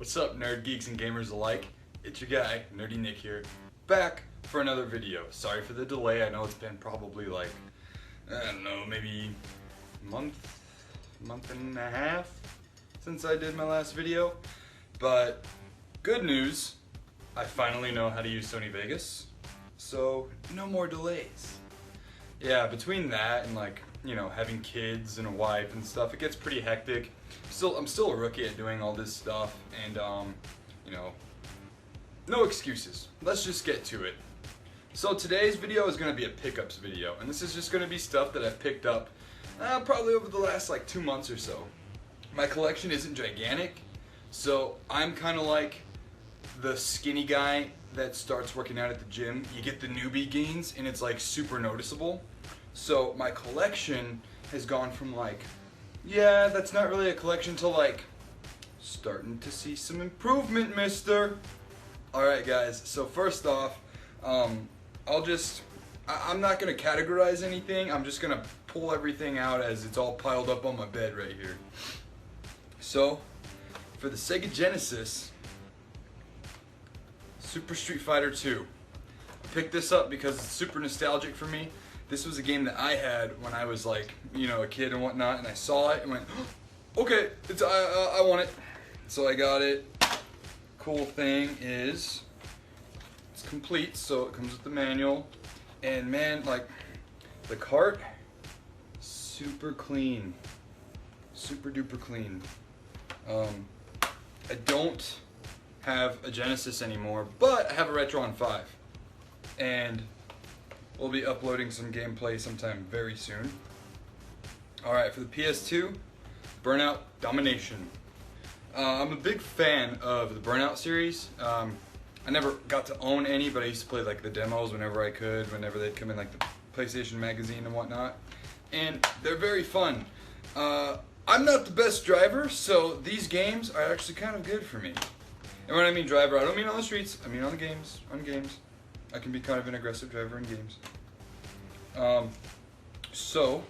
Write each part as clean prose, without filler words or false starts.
What's up, nerd geeks and gamers alike? It's your guy, Nerdy Nick here, back for another video. Sorry for the delay. I know it's been probably like, I don't know, maybe month and a half since I did my last video. But good news, I finally know how to use Sony Vegas, so no more delays. Yeah, between that and like, you know, having kids and a wife and stuff, it gets pretty hectic. I'm still a rookie at doing all this stuff, and you know, no excuses. Let's just get to it. So today's video is going to be a pickups video, and this is just going to be stuff that I've picked up probably over the last like 2 months or so. My collection isn't gigantic, so I'm kind of like the skinny guy that starts working out at the gym. You get the newbie gains, and it's like super noticeable. So my collection has gone from like, yeah, that's not really a collection, to like, starting to see some improvement, mister. Alright guys, so first off, I'm not going to categorize anything. I'm just going to pull everything out as it's all piled up on my bed right here. So, for the Sega Genesis, Super Street Fighter 2. I picked this up because it's super nostalgic for me. This was a game that I had when I was like, you know, a kid and whatnot, and I saw it and went, oh, okay, I want it. So I got it. Cool thing is, it's complete, so it comes with the manual. And man, like, the cart, super clean. Super duper clean. I don't have a Genesis anymore, but I have a Retron 5. And we'll be uploading some gameplay sometime very soon. Alright, for the PS2, Burnout Domination. I'm a big fan of the Burnout series. I never got to own any, but I used to play like the demos whenever I could, whenever they'd come in like the PlayStation magazine and whatnot. And they're very fun. I'm not the best driver, so these games are actually kind of good for me. And when I mean driver, I don't mean on the streets, I mean on the games. I can be kind of an aggressive driver in games. So,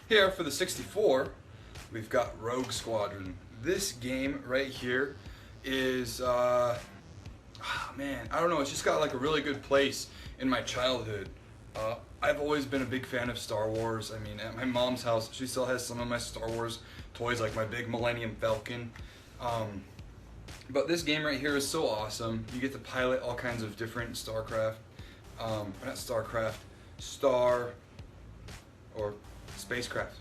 here for the 64, we've got Rogue Squadron. This game right here is, man, I don't know, it's just got like a really good place in my childhood. I've always been a big fan of Star Wars. I mean, at my mom's house, she still has some of my Star Wars toys, like my big Millennium Falcon. But this game right here is so awesome. You get to pilot all kinds of different Starcraft, Star, or Spacecraft.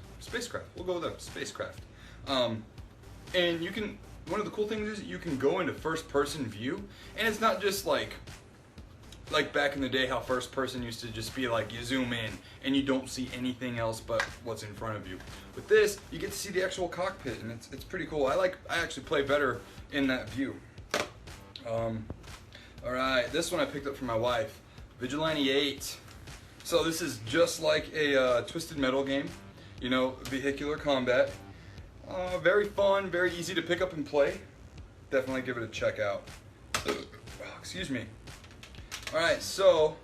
We'll go with that, Spacecraft. And you can, one of the cool things is you can go into first person view, and it's not just like back in the day how first person used to just be like you zoom in and you don't see anything else but what's in front of you. With this, you get to see the actual cockpit, and it's pretty cool. I actually play better in that view. Alright, this one I picked up for my wife, Vigilante 8. So this is just like a Twisted Metal game, you know, vehicular combat. Very fun, very easy to pick up and play. Definitely give it a check out. Excuse me. Alright, so,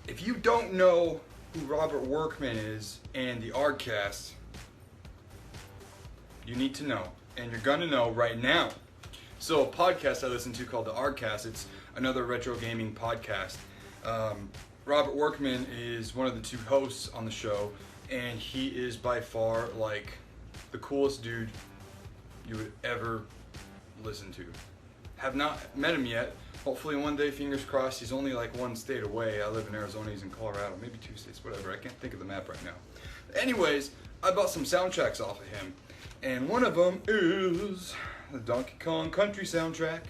if you don't know who Robert Workman is and the ArgCast, you need to know, and you're gonna know right now. So, a podcast I listen to called the ArgCast, it's another retro gaming podcast. Robert Workman is one of the two hosts on the show, and he is by far like the coolest dude you would ever listen to. Have not met him yet. Hopefully one day, fingers crossed. He's only like one state away. I live in Arizona, he's in Colorado, maybe 2 states, whatever. I can't think of the map right now. Anyways, I bought some soundtracks off of him, and one of them is the Donkey Kong Country soundtrack.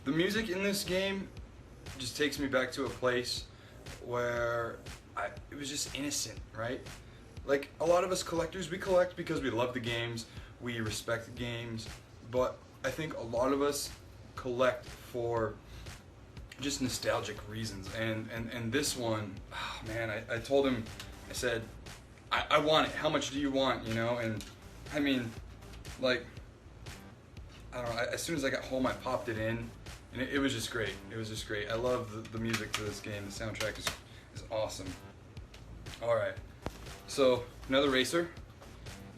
The music in this game just takes me back to a place where it was just innocent, right? Like, a lot of us collectors, we collect because we love the games, we respect the games, but I think a lot of us collect for just nostalgic reasons. And this one, oh man, I told him, I said, I want it, how much do you want, you know? And I mean, like, I don't know, as soon as I got home I popped it in, and it was just great. It was just great. I love the music to this game. The soundtrack is awesome. Alright, so another racer,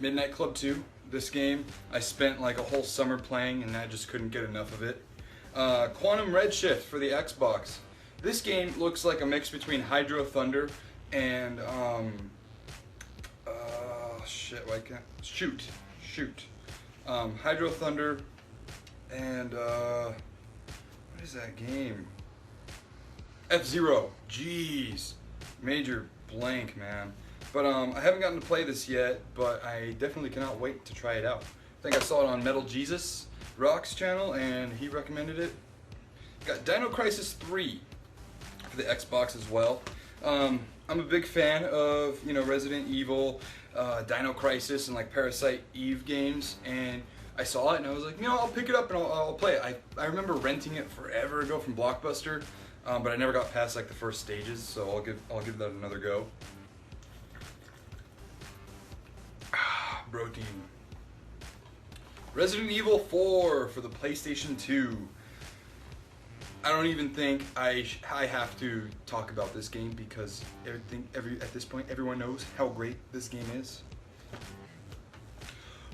Midnight Club 2. This game, I spent like a whole summer playing and I just couldn't get enough of it. Quantum Redshift for the Xbox. This game looks like a mix between Hydro Thunder and Shoot. Hydro Thunder and what is that game? F-Zero. Jeez, major blank, man. But I haven't gotten to play this yet, but I definitely cannot wait to try it out. I think I saw it on Metal Jesus Rock's channel, and he recommended it. Got Dino Crisis 3 for the Xbox as well. I'm a big fan of, you know, Resident Evil, Dino Crisis, and like Parasite Eve games, and I saw it and I was like, you know, I'll pick it up and I'll play it. I remember renting it forever ago from Blockbuster, but I never got past like the first stages, so I'll give that another go. Protein. Resident Evil 4 for the PlayStation 2. I don't even think I have to talk about this game because at this point everyone knows how great this game is.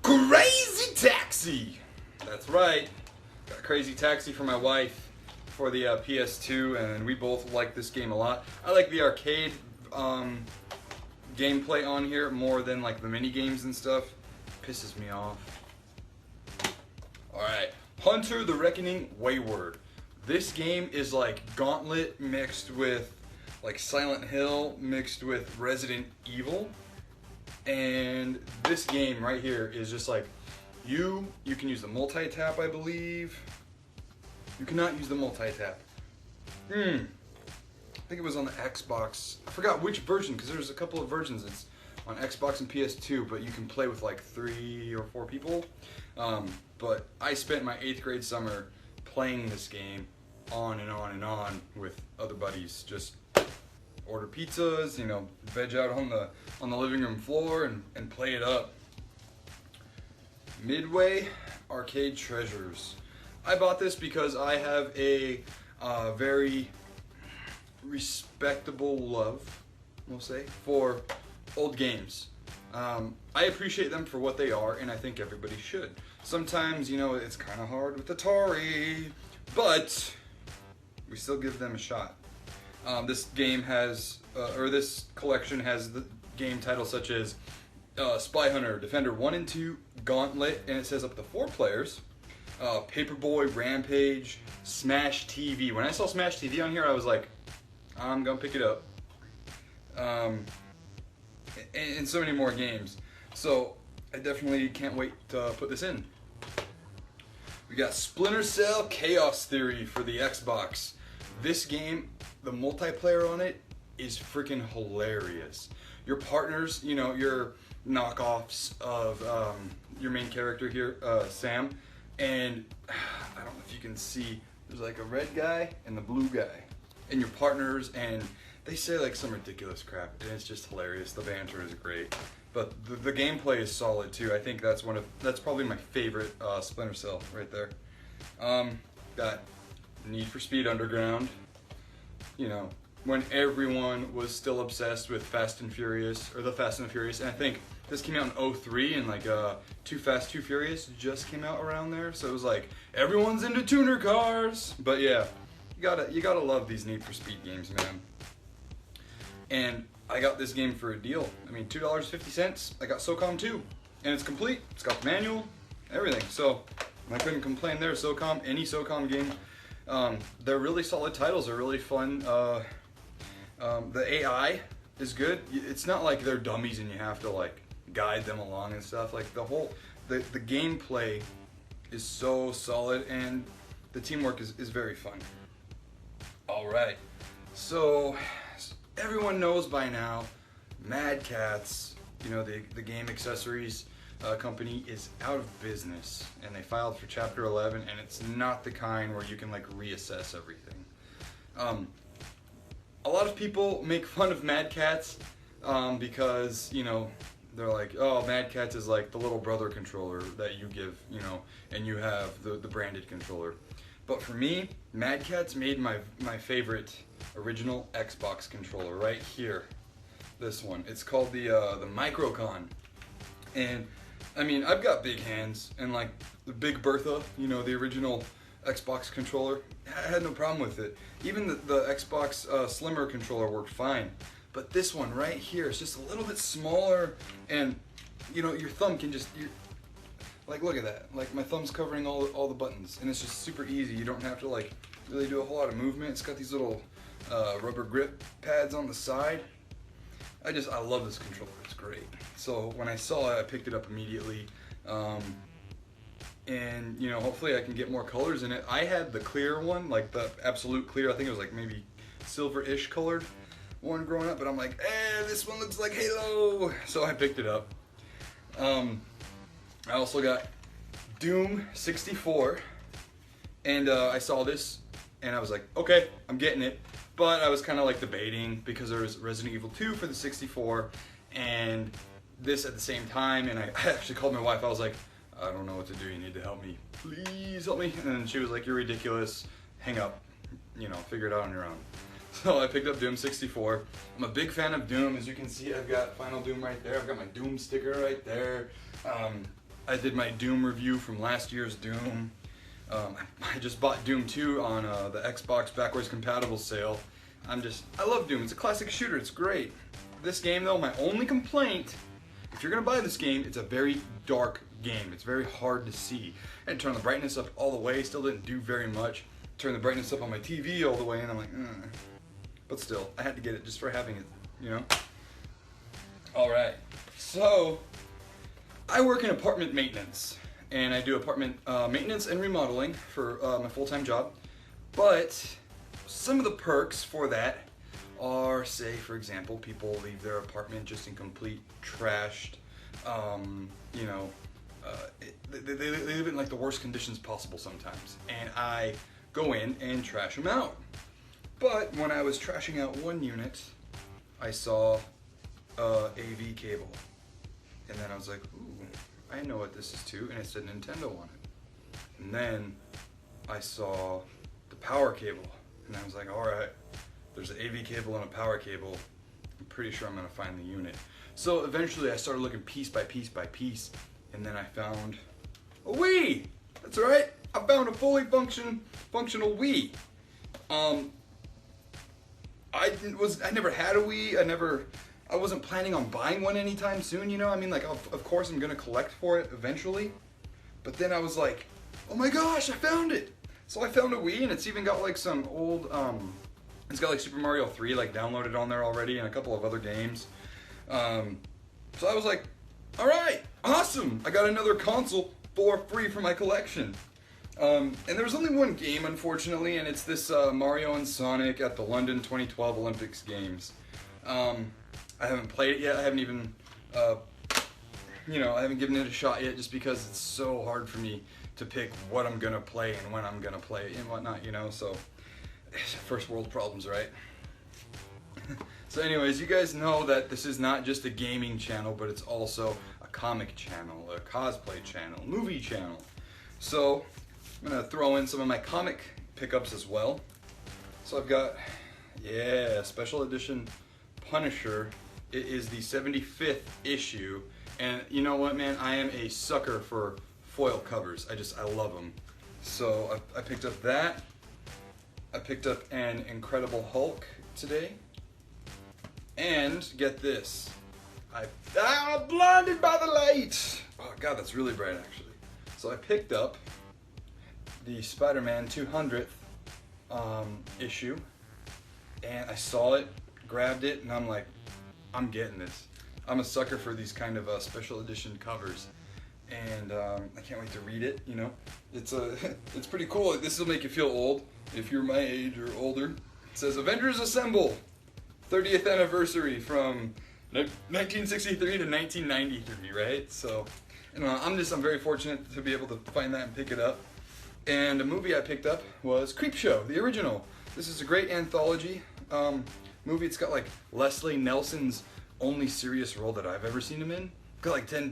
Crazy Taxi. That's right. Got Crazy Taxi for my wife for the PS2, and we both like this game a lot. I like the arcade gameplay on here more than like the mini games and stuff. Pisses me off. Alright, Hunter the Reckoning Wayward. This game is like Gauntlet mixed with like Silent Hill mixed with Resident Evil. And this game right here is just like you can use the multi-tap, I believe. You cannot use the multi-tap. I think it was on the Xbox. I forgot which version because there's a couple of versions. It's on Xbox and PS2, but you can play with like 3 or 4 people. But I spent my 8th grade summer playing this game on and on and on with other buddies. Just order pizzas, you know, veg out on the living room floor and play it up. Midway Arcade Treasures. I bought this because I have a very respectable love, we'll say, for old games. I appreciate them for what they are, and I think everybody should. Sometimes, you know, it's kind of hard with Atari, but we still give them a shot. This game has, or this collection has the game titles such as Spy Hunter, Defender 1 and 2, Gauntlet, and it says up to 4 players. Paperboy, Rampage, Smash TV. When I saw Smash TV on here, I was like, I'm gonna pick it up. And so many more games. So I definitely can't wait to put this in. We got Splinter Cell Chaos Theory for the Xbox. This game, the multiplayer on it is freaking hilarious. Your partners, you know, your knockoffs of your main character here, Sam, and I don't know if you can see, there's like a red guy and the blue guy, and your partners, and they say like some ridiculous crap, and it's just hilarious. The banter is great, but the gameplay is solid too. I think that's probably my favorite Splinter Cell right there. Got Need for Speed Underground. You know, when everyone was still obsessed with Fast and Furious, or the Fast and the Furious, and I think this came out in 2003, and like Too Fast, Too Furious just came out around there, so it was like everyone's into tuner cars. But yeah, you gotta love these Need for Speed games, man. And I got this game for a deal. I mean, $2.50. I got SOCOM 2, and it's complete. It's got the manual, everything. So I couldn't complain there. SOCOM, any SOCOM game. They're really solid titles. They're really fun. The AI is good. It's not like they're dummies and you have to like guide them along and stuff. Like the gameplay is so solid, and the teamwork is very fun. All right, so everyone knows by now, Mad Catz, you know, the game accessories company, is out of business, and they filed for Chapter 11, and it's not the kind where you can like reassess everything. A lot of people make fun of Mad Catz because, you know, they're like, oh, Mad Catz is like the little brother controller that you give, you know, and you have the branded controller. But for me, Mad Catz made my favorite original Xbox controller right here. This one. It's called the Microcon. And I mean, I've got big hands, and like the Big Bertha, you know, the original Xbox controller, I had no problem with it. Even the Xbox Slimmer controller worked fine. But this one right here is just a little bit smaller, and you know, your thumb can just, like, look at that. Like, my thumb's covering all the buttons, and it's just super easy. You don't have to like really do a whole lot of movement. It's got these little rubber grip pads on the side. I love this controller. It's great. So when I saw it, I picked it up immediately. And you know, hopefully I can get more colors in it. I had the clear one, like the absolute clear. I think it was like maybe silver-ish colored one growing up, but I'm like, this one looks like Halo. So I picked it up. I also got Doom 64, and I saw this, and I was like, okay, I'm getting it. But I was kind of like debating because there was Resident Evil 2 for the 64, and this at the same time. And I actually called my wife. I was like, I don't know what to do. You need to help me. Please help me. And she was like, you're ridiculous. Hang up. You know, figure it out on your own. So I picked up Doom 64. I'm a big fan of Doom. As you can see, I've got Final Doom right there. I've got my Doom sticker right there. I did my Doom review from last year's Doom. I just bought Doom 2 on the Xbox backwards compatible sale. I love Doom. It's a classic shooter. It's great. This game, though, my only complaint, if you're going to buy this game, it's a very dark game. It's very hard to see. I had to turn the brightness up all the way. Still didn't do very much. Turn the brightness up on my TV all the way, and I'm like, But still, I had to get it just for having it, you know? Alright. So, I work in apartment maintenance. And I do apartment maintenance and remodeling for my full-time job. But some of the perks for that are, say, for example, people leave their apartment just in complete trashed, you know, they live in like the worst conditions possible sometimes. And I go in and trash them out. But when I was trashing out one unit, I saw AV cable. And then I was like, ooh, I know what this is to, and it said Nintendo on it. And then I saw the power cable, and I was like, alright, there's an AV cable and a power cable. I'm pretty sure I'm going to find the unit. So eventually I started looking piece by piece by piece, and then I found a Wii! That's right, I found a fully functional Wii. I never had a Wii. I wasn't planning on buying one anytime soon, you know? I mean, like, of course I'm gonna collect for it eventually. But then I was like, oh my gosh, I found it! So I found a Wii, and it's even got like some old, it's got like Super Mario 3 like downloaded on there already, and a couple of other games. So I was like, alright, awesome! I got another console for free for my collection. And there was only one game, unfortunately, and it's this Mario and Sonic at the London 2012 Olympics Games. I haven't played it yet. I haven't even, you know, I haven't given it a shot yet just because it's so hard for me to pick what I'm going to play and when I'm going to play it and whatnot, you know, so first world problems, right? So anyways, you guys know that this is not just a gaming channel, but it's also a comic channel, a cosplay channel, movie channel. So I'm going to throw in some of my comic pickups as well. So I've got, yeah, special edition Punisher. It is the 75th issue, and you know what, man? I am a sucker for foil covers. I love them. So I picked up that. I picked up an Incredible Hulk today, and get this, I'm blinded by the light. Oh God, that's really bright actually. So I picked up the Spider-Man 200th issue, and I saw it, grabbed it, and I'm like, I'm getting this. I'm a sucker for these kind of special edition covers, and I can't wait to read it. You know, it's pretty cool. This will make you feel old if you're my age or older. It says Avengers Assemble, 30th anniversary from 1963 to 1993, right? So, you know, I'm very fortunate to be able to find that and pick it up. And a movie I picked up was Creepshow, the original. This is a great anthology movie. It's got like Leslie Nelson's only serious role that I've ever seen him in. Got like Ted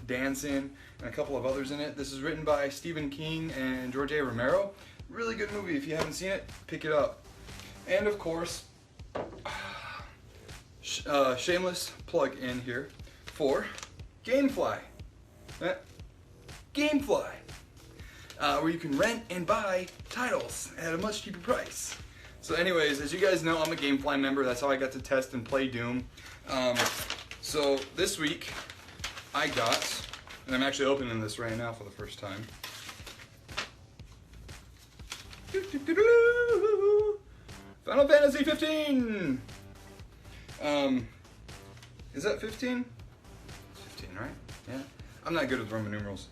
Danson and a couple of others in it. This is written by Stephen King and George A. Romero. Really good movie. If you haven't seen it, pick it up. And of course, shameless plug in here for Gamefly. GameFly, where you can rent and buy titles at a much cheaper price. So anyways, as you guys know, I'm a GameFly member. That's how I got to test and play Doom. So this week, I got, and I'm actually opening this right now for the first time. Final Fantasy 15! Is that 15? 15, right? Yeah. I'm not good with Roman numerals.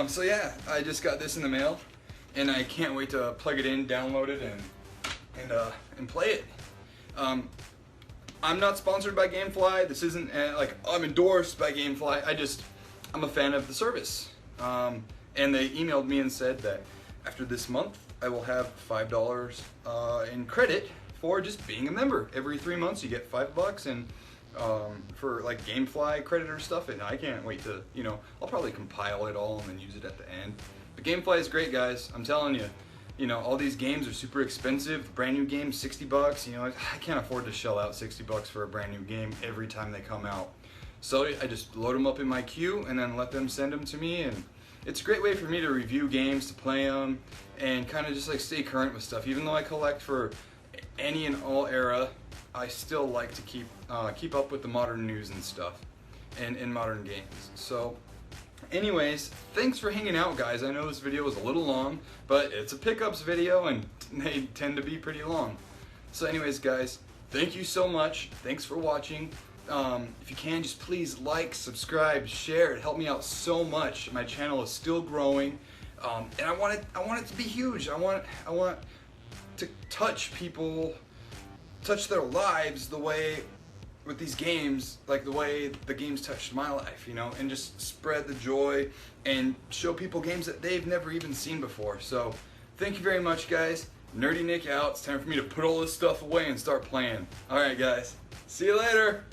So yeah, I just got this in the mail, and I can't wait to plug it in, download it, and play it. I'm not sponsored by GameFly. This isn't like I'm endorsed by GameFly. I'm a fan of the service. And they emailed me and said that after this month, I will have $5 in credit for just being a member. Every 3 months, you get $5, and for like GameFly credit or stuff, and I can't wait to, I'll probably compile it all and then use it at the end. But GameFly is great, guys. I'm telling you, all these games are super expensive. Brand new games, $60. I can't afford to shell out $60 for a brand new game every time they come out. So I just load them up in my queue and then let them send them to me, and it's a great way for me to review games, to play them, and kind of just like stay current with stuff. Even though I collect for any and all era, I still like to keep up with the modern news and stuff, and in modern games. So anyways, thanks for hanging out, guys. I know this video was a little long, but it's a pickups video, and they tend to be pretty long. So anyways, guys, thank you so much. Thanks for watching. If you can, just please like, subscribe, share. It helped me out so much. My channel is still growing, and I want it to be huge. I want to touch people, touch their lives the way with these games, like the way the games touched my life, and just spread the joy and show people games that they've never even seen before. So thank you very much, guys. Nerdy Nick out. It's time for me to put all this stuff away and start playing. Alright, guys. See you later.